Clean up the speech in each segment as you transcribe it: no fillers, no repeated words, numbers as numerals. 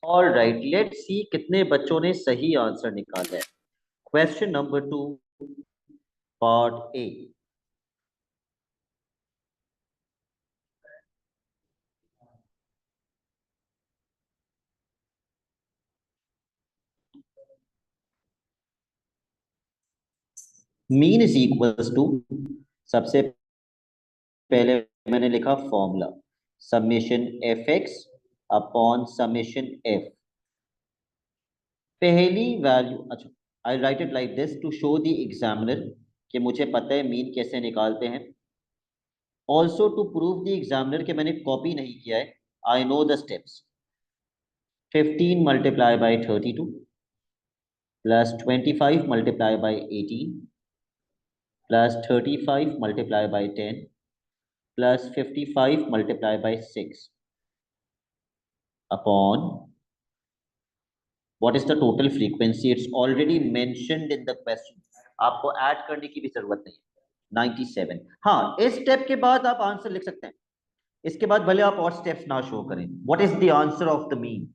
All right, let's see कितने बच्चों ने सही आंसर निकाला है। Question number 2, part A. Mean is equals to, सबसे पहले मैंने लिखा formula summation f x upon summation f. पहली वैल्यू, अच्छा, I write it like this to show the examiner कि मुझे पता है मीन कैसे निकालते हैं। Also to prove the examiner कि मैंने कॉपी नहीं किया है, I know the steps. 15 multiply by 32 plus 25 multiply by 18 plus 35 multiply by 10 plus 55 multiply by 6 upon what is the total frequency. It's already mentioned in the question, आपको add करने की भी जरूरत नहीं है। 97। हाँ, इस स्टेप के बाद आप आंसर लिख सकते हैं, इसके बाद भले आप और स्टेप्स ना शो करें। What is the answer of the mean?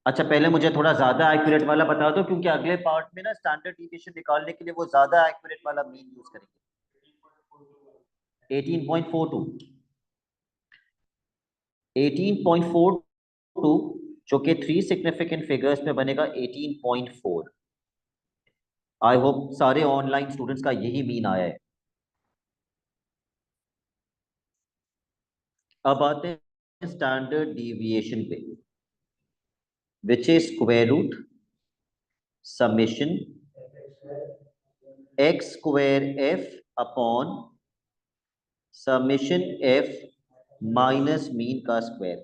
अच्छा, पहले मुझे थोड़ा ज्यादा एक्यूरेट वाला बता दो, क्योंकि अगले पार्ट में ना स्टैंडर्ड डिविएशन निकालने के लिए वो ज्यादा एक्यूरेट वाला मीन यूज करेंगे। 18.42, 18.42 जो कि 3 सिग्निफिकेंट फिगर्स में बनेगा 18.4। आई होप सारे ऑनलाइन स्टूडेंट्स का यही मीन आया है। अब आते हैं स्टैंडर्ड डिविएशन पे, which is square root summation x square f upon summation f minus mean का square.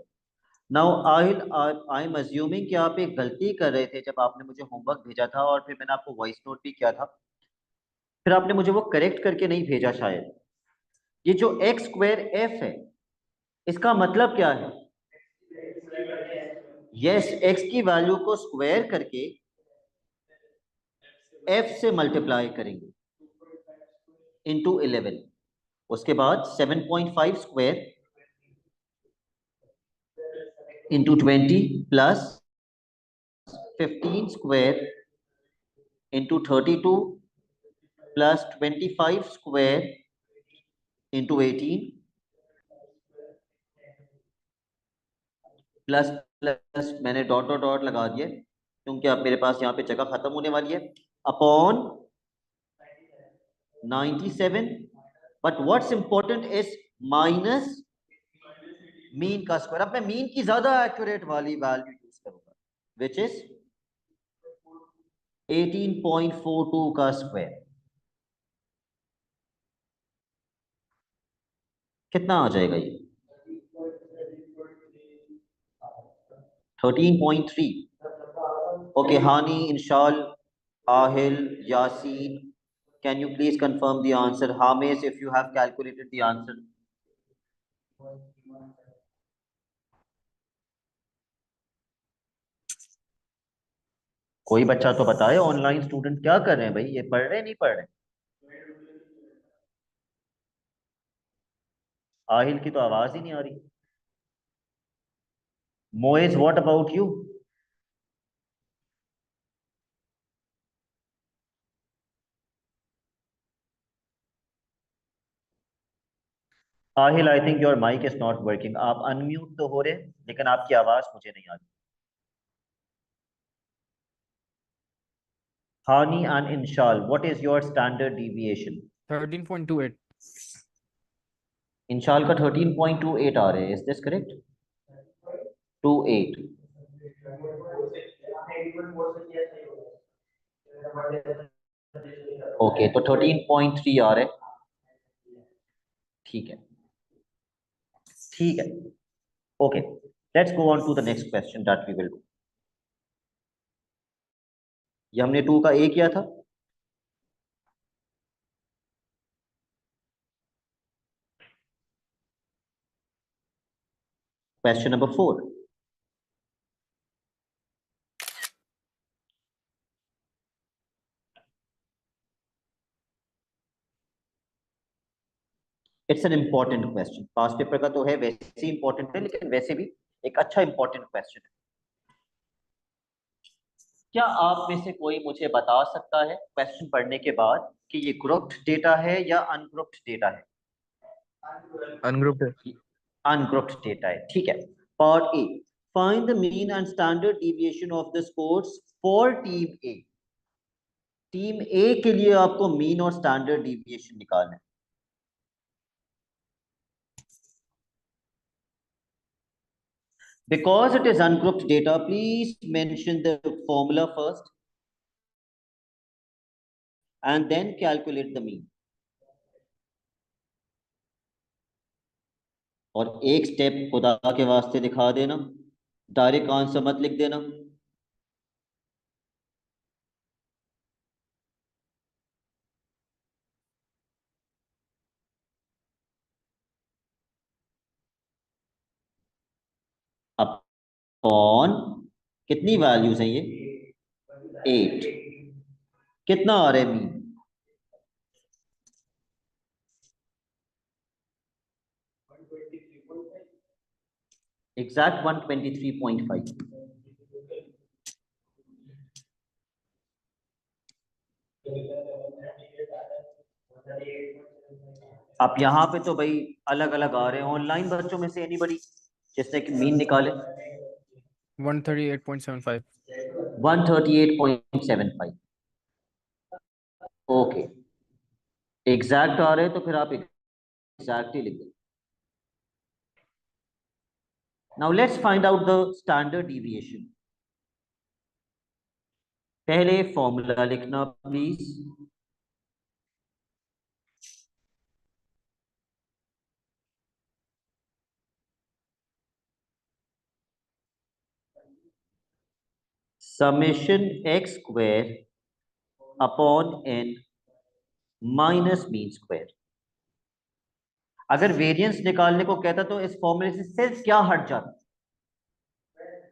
Now I am assuming कि आप एक गलती कर रहे थे जब आपने मुझे होमवर्क भेजा था, और फिर मैंने आपको वॉइस नोट भी किया था, फिर आपने मुझे वो करेक्ट करके नहीं भेजा शायद। ये जो एक्स स्क्वायर एफ है, इसका मतलब क्या है? यस, एक्स की वैल्यू को स्क्वायर करके एफ से मल्टीप्लाई करेंगे इंटू 11। उसके बाद 7.5 square into 20 plus 15 square into 32 plus 25 square into 18 plus plus मैंने डॉट डॉट डॉट लगा दिया क्योंकि अब मेरे पास यहाँ पे जगह खत्म होने वाली है, upon 97। But what's important is minus mean का स्क्वायर। अब मैं मीन की ज्यादा एक्यूरेट वाली वैल्यू यूज करूंगा, विच इज 18.42 का स्क्वायर। कितना आ जाएगा ये? 13.3। Okay, Hani, Inshal, Ahil, Yasin, can you please confirm the answer? Hamesh, if you have calculated the answer. कोई बच्चा तो बताए, ऑनलाइन स्टूडेंट क्या कर रहे हैं भाई, ये पढ़ रहे नहीं पढ़ रहे? आहिल की तो आवाज ही नहीं आ रही। Moiz, what about you? Aahil, I think your mic is not working. आप अनम्यूट तो हो रहे हैं, लेकिन आपकी आवाज मुझे नहीं आ रही। Hani and Inshal, what is your standard deviation? 13.28। Inshal का 13.28 आ रहे हैं, इज दिस करेक्ट? 28। ओके, तो 13.3 आ रहे हैं। ठीक है, ठीक है, okay. Let's go on to the next question that we will do. ये हमने 2 का ए किया था। Question number 4। It's an important question, past paper का तो है, वैसे ही इंपॉर्टेंट है, लेकिन वैसे भी एक अच्छा इंपॉर्टेंट क्वेश्चन है। क्या आप में से कोई मुझे बता सकता है क्वेश्चन पढ़ने के बाद कि ये ग्रुप्ड डेटा है या अनग्रुप्ड डेटा है? अनग्रुप्ड है। अनग्रुप्ड डेटा है, ठीक है। Part A, find the mean and standard deviation of the scores for team A. Team A के लिए आपको मीन और स्टैंडर्ड डिविएशन निकालना है। Because it is ungrouped data, please mention the formula first and then calculate the mean. और एक step खुदा के वास्ते दिखा देना, डायरेक्ट आंसर मत लिख देना। अपॉन कितनी वैल्यूज हैं ये? 8। कितना आ रहा है मीन? एग्जैक्ट 123.5। अब यहाँ पे तो भाई अलग अलग आ रहे हैं। ऑनलाइन बच्चों में से एनीबडी जिसने कि मीन निकाले? 138.75। 138.75। ओके, एग्जैक्ट आ रहे हैं तो फिर आप एग्जैक्ट ही लिख दो। Now let's find out the standard deviation. पहले फॉर्मूला लिखना please. Summation x square upon n minus mean square. अगर वेरिएंस निकालने को कहता तो इस फॉर्मूले से सिर्फ क्या हट जाता?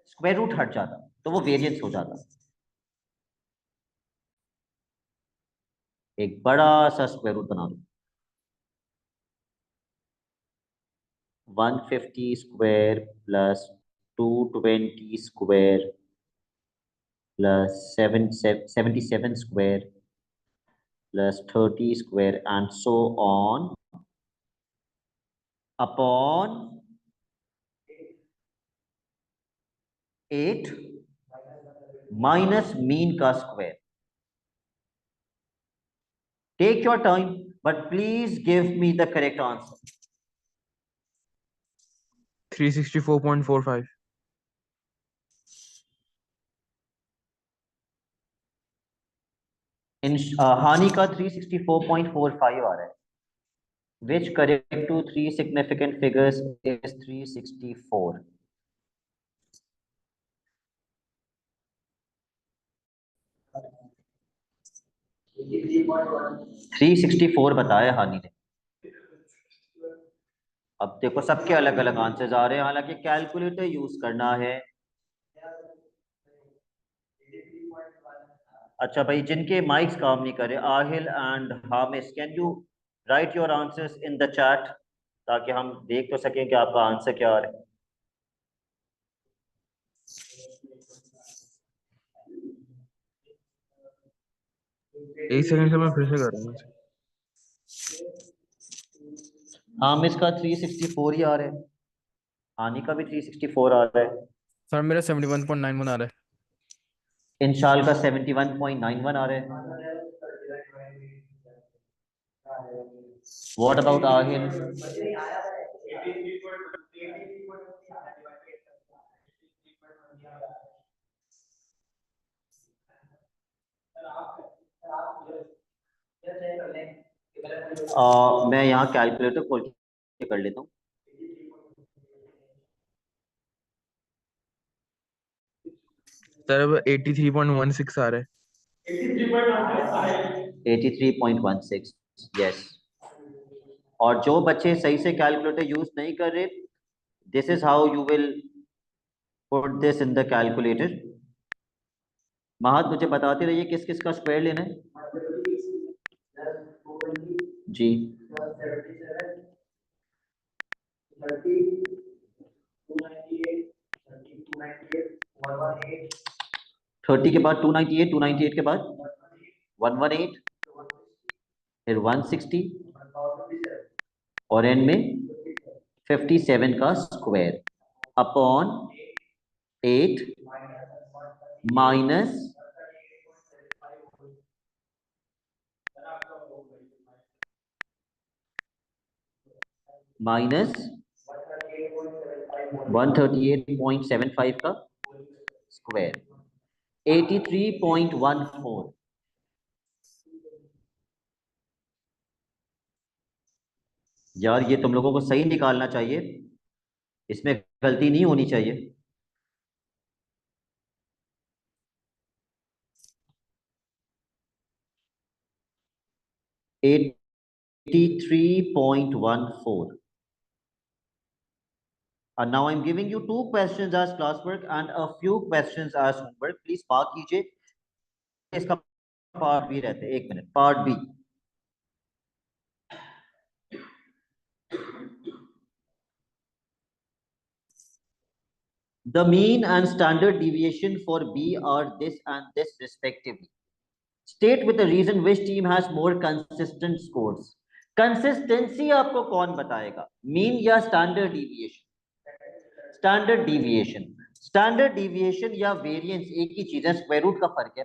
स्क्वायर रूट हट जाता, तो वो वेरिएंस हो जाता। एक बड़ा सा स्क्वायर रूट बना दो। 150 square plus 220 square plus 77 square plus 30 square and so on upon 8 minus mean का square. Take your time but please give me the correct answer. 364.45। Hani का 364.45 आ रहा है। Which correct to three significant figures is 364? 364 बताया हानि ने। अब देखो सबके अलग अलग आंसर्स आ रहे हैं, हालांकि कैलकुलेटर यूज करना है। अच्छा भाई, जिनके माइक्स काम नहीं करे, Ahil and Hamis, can you write your answers in the chat ताकि हम देख तो सकें कि आपका आंसर क्या आ रहा है। एक सेकंड से मैं फिर से कर रहा हूँ। हामिस का 364 ही आ रहा है, हानि का भी 364 आ रहा है, सर मेरा 71.91 आ रहा है। इंशाल का 71.91 आ रहा है। What about Aahil? मैं यहाँ कैलकुलेटर खोल के कर लेता हूँ। सर अब 83.16 आ रहा है। 83.16, यस। और जो बच्चे सही से कैलकुलेटर यूज नहीं कर रहे, this is how you will put this in the calculator. महत मुझे बताते रहिए किस किस का स्क्वायर लेना है जी। 30 के बाद 298, 298 के बाद 118, फिर 160 और एंड में 57 का स्क्वायर अपॉन 8 माइनस माइनस 138.75 का स्क्वायर 83.14। यार ये तुम लोगों को सही निकालना चाहिए, इसमें गलती नहीं होनी चाहिए। $83.14। And now I'm giving you 2 questions as classwork and a few questions as homework. Please mark कीजिए, इसका पार्ट बी रहते हैं। 1 minute, part B. The mean and standard deviation for B are this and this respectively. State with a reason which team has more consistent scores. Consistency आपको कौन बताएगा, mean या standard deviation? Standard deviation. Standard deviation या variance एक ही चीज है, square root का फर्क है।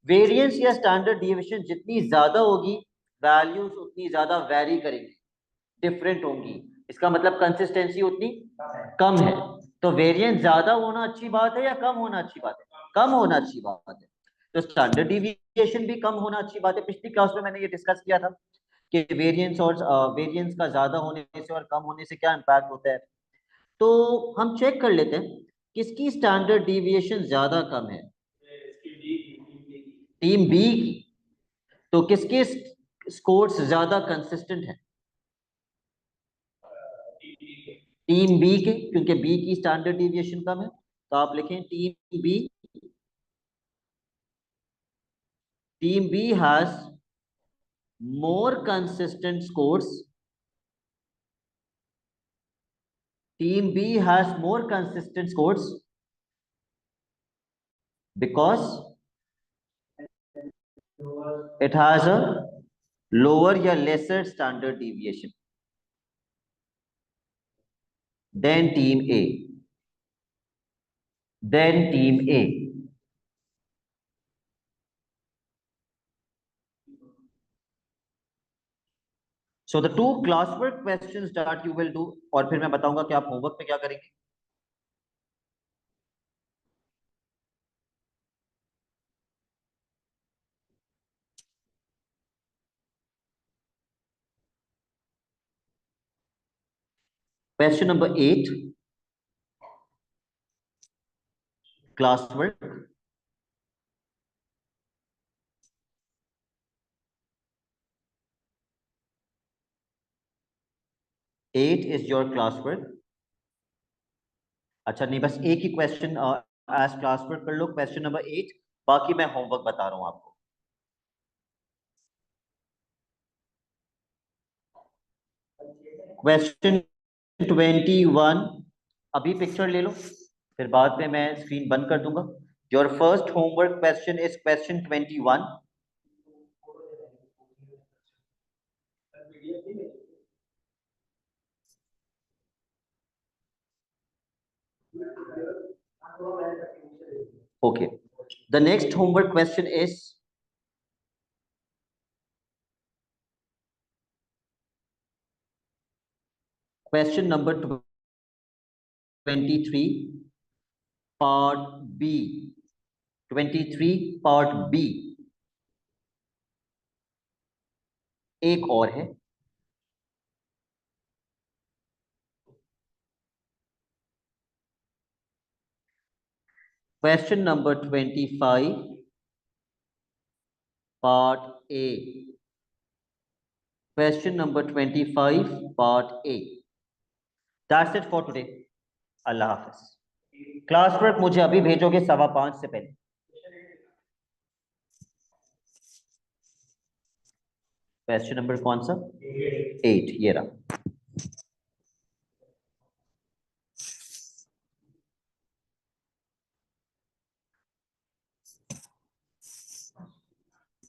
वेरिएंस या स्टैंडर्ड डिविएशन जितनी ज्यादा होगी, वैल्यूज उतनी ज्यादा वेरी करेंगी, डिफरेंट होंगी। इसका मतलब कंसिस्टेंसी उतनी कम है। तो वेरिएंस ज्यादा होना अच्छी बात है या कम होना अच्छी बात है? कम होना अच्छी बात है। तो स्टैंडर्ड डिविएशन भी कम होना अच्छी बात है। पिछली क्लास में मैंने ये डिस्कस किया था कि वेरिएंस और वेरिएंस का ज्यादा होने से और कम होने से क्या इम्पैक्ट होता है। तो हम चेक कर लेते हैं किसकी स्टैंडर्ड डिविएशन ज्यादा कम है। टीम बी की। तो किसके स्कोर्स ज्यादा कंसिस्टेंट है? टीम बी के, क्योंकि बी की स्टैंडर्ड डिविएशन कम है। तो आप लिखें team B. Team B has more consistent scores. Team B has more consistent scores because it has a lower या lesser standard deviation than team A. Then team A. So the 2 classwork questions that you will do, और फिर मैं बताऊंगा कि आप homework पे क्या करेंगे। Question number 8, classwork. Eight is your classwork. अच्छा नहीं, बस एक ही क्वेश्चन एज क्लासवर्क कर लो, क्वेश्चन नंबर 8। बाकी मैं होमवर्क बता रहा हूं आपको। क्वेश्चन 21, अभी पिक्चर ले लो, फिर बाद में मैं स्क्रीन बंद कर दूंगा। Your first homework question is question 21। Okay, the next homework question is question number 23 part B। 23 part B। एक और है, question number 25 part A। Question number 25 part A। That's it for today। Allah Hafiz. Class work मुझे अभी भेजोगे 5:15 से पहले। Question number कौन सा? 8, ये रहा।